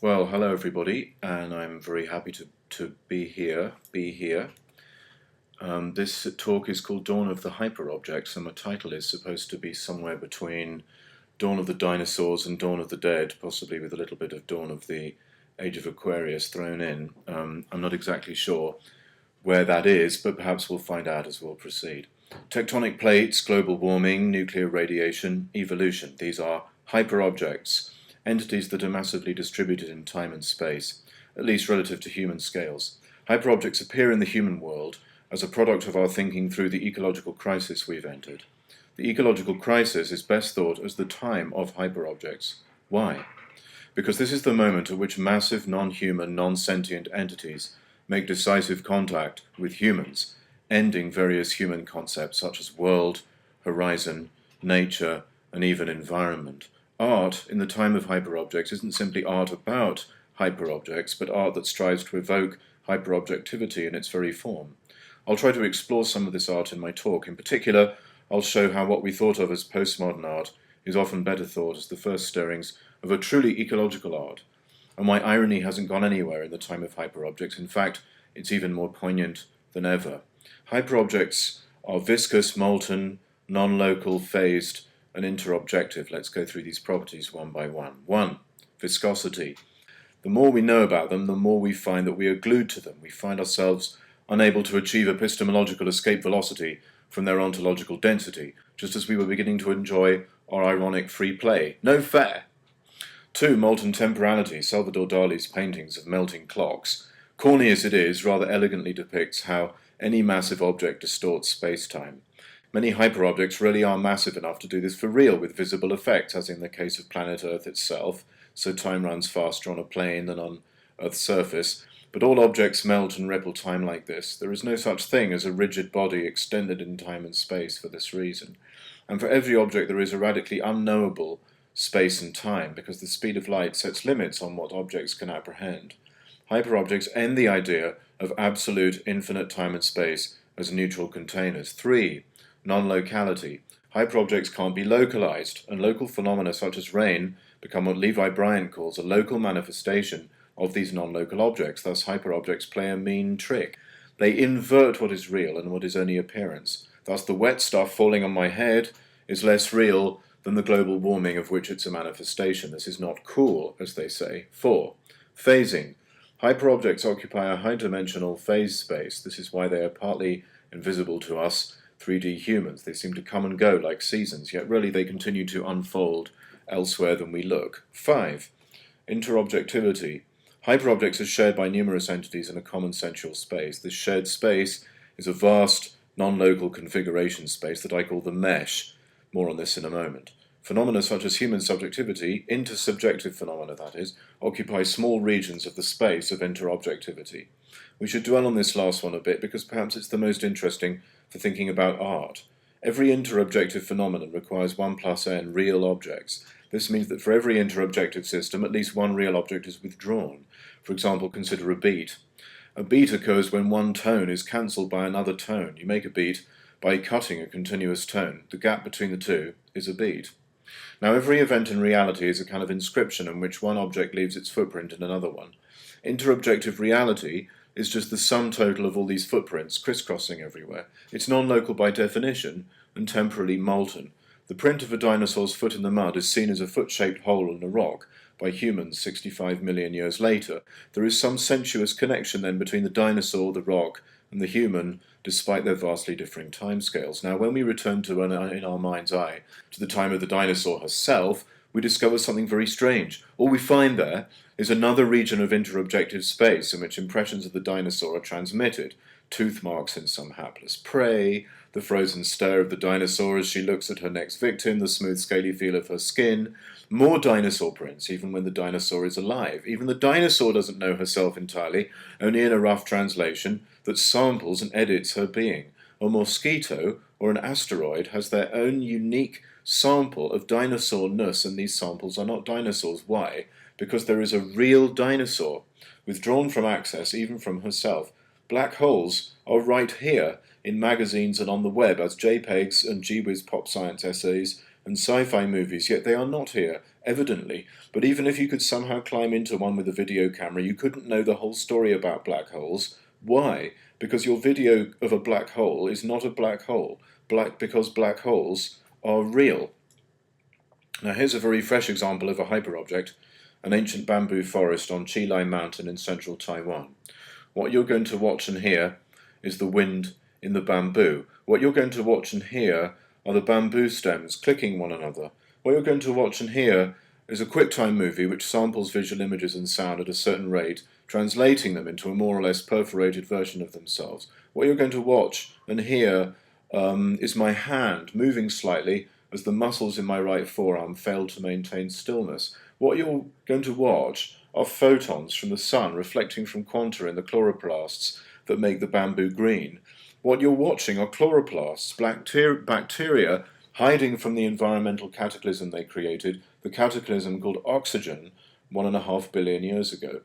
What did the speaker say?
Well, hello everybody, and I'm very happy to be here. This talk is called Dawn of the Hyperobjects, and the title is supposed to be somewhere between Dawn of the Dinosaurs and Dawn of the Dead, possibly with a little bit of Dawn of the Age of Aquarius thrown in. I'm not exactly sure where that is, but perhaps we'll find out as we'll proceed. Tectonic plates, global warming, nuclear radiation, evolution. These are hyperobjects, entities that are massively distributed in time and space, at least relative to human scales. Hyperobjects appear in the human world as a product of our thinking through the ecological crisis we've entered. The ecological crisis is best thought as the time of hyperobjects. Why? Because this is the moment at which massive non-human, non-sentient entities make decisive contact with humans, ending various human concepts such as world, horizon, nature, and even environment. Art, in the time of hyperobjects, isn't simply art about hyperobjects, but art that strives to evoke hyperobjectivity in its very form. I'll try to explore some of this art in my talk. In particular, I'll show how what we thought of as postmodern art is often better thought as the first stirrings of a truly ecological art, and why irony hasn't gone anywhere in the time of hyperobjects. In fact, it's even more poignant than ever. Hyperobjects are viscous, molten, non-local, phased, and interobjective. Let's go through these properties one by one. 1. Viscosity. The more we know about them, the more we find that we are glued to them. We find ourselves unable to achieve epistemological escape velocity from their ontological density, just as we were beginning to enjoy our ironic free play. No fair! 2. Molten temporality. Salvador Dali's paintings of melting clocks, corny as it is, rather elegantly depicts how any massive object distorts space-time. Many hyperobjects really are massive enough to do this for real with visible effects, as in the case of planet Earth itself, so time runs faster on a plane than on Earth's surface. But all objects melt and ripple time like this. There is no such thing as a rigid body extended in time and space for this reason. And for every object there is a radically unknowable space and time, because the speed of light sets limits on what objects can apprehend. Hyperobjects end the idea of absolute infinite time and space as neutral containers. 3. Non-locality. Hyperobjects can't be localized, and local phenomena such as rain become what Levi Bryant calls a local manifestation of these non-local objects. Thus, hyperobjects play a mean trick. They invert what is real and what is only appearance. Thus, the wet stuff falling on my head is less real than the global warming of which it's a manifestation. This is not cool, as they say. 4. Phasing. Hyperobjects occupy a high-dimensional phase space. This is why they are partly invisible to us 3D humans. They seem to come and go like seasons, yet really they continue to unfold elsewhere than we look. 5. Interobjectivity. Hyperobjects are shared by numerous entities in a common sensual space. This shared space is a vast, non-local configuration space that I call the mesh. More on this in a moment. Phenomena such as human subjectivity, intersubjective phenomena that is, occupy small regions of the space of interobjectivity. We should dwell on this last one a bit because perhaps it's the most interesting for thinking about art. Every interobjective phenomenon requires 1 plus n real objects. This means that for every interobjective system, at least one real object is withdrawn. For example, consider a beat. A beat occurs when one tone is cancelled by another tone. You make a beat by cutting a continuous tone. The gap between the two is a beat. Now, every event in reality is a kind of inscription in which one object leaves its footprint in another one. Interobjective reality is just the sum total of all these footprints crisscrossing everywhere. It's non-local by definition and temporally molten. The print of a dinosaur's foot in the mud is seen as a foot-shaped hole in a rock by humans 65 million years later. There is some sensuous connection then between the dinosaur, the rock, and the human, despite their vastly differing timescales. Now, when we return to, in our mind's eye, to the time of the dinosaur herself, we discover something very strange. All we find there is another region of interobjective space in which impressions of the dinosaur are transmitted. Tooth marks in some hapless prey, the frozen stare of the dinosaur as she looks at her next victim, the smooth scaly feel of her skin, more dinosaur prints even when the dinosaur is alive. Even the dinosaur doesn't know herself entirely, only in a rough translation that samples and edits her being. A mosquito or an asteroid has their own unique sample of dinosaur-ness, and these samples are not dinosaurs. Why? Because there is a real dinosaur, withdrawn from access, even from herself. Black holes are right here in magazines and on the web as JPEGs and gee-whiz pop science essays and sci-fi movies, yet they are not here evidently. But even if you could somehow climb into one with a video camera, you couldn't know the whole story about black holes. Why? Because your video of a black hole is not a black hole, because black holes are real. Now here's a very fresh example of a hyperobject, an ancient bamboo forest on Chilai Mountain in central Taiwan. What you're going to watch and hear is the wind in the bamboo. What you're going to watch and hear are the bamboo stems clicking one another. What you're going to watch and hear is a QuickTime movie which samples visual images and sound at a certain rate, translating them into a more or less perforated version of themselves. What you're going to watch and hear is my hand moving slightly as the muscles in my right forearm fail to maintain stillness. What you're going to watch are photons from the sun reflecting from quanta in the chloroplasts that make the bamboo green. What you're watching are chloroplasts, bacteria hiding from the environmental cataclysm they created, the cataclysm called oxygen 1.5 billion years ago.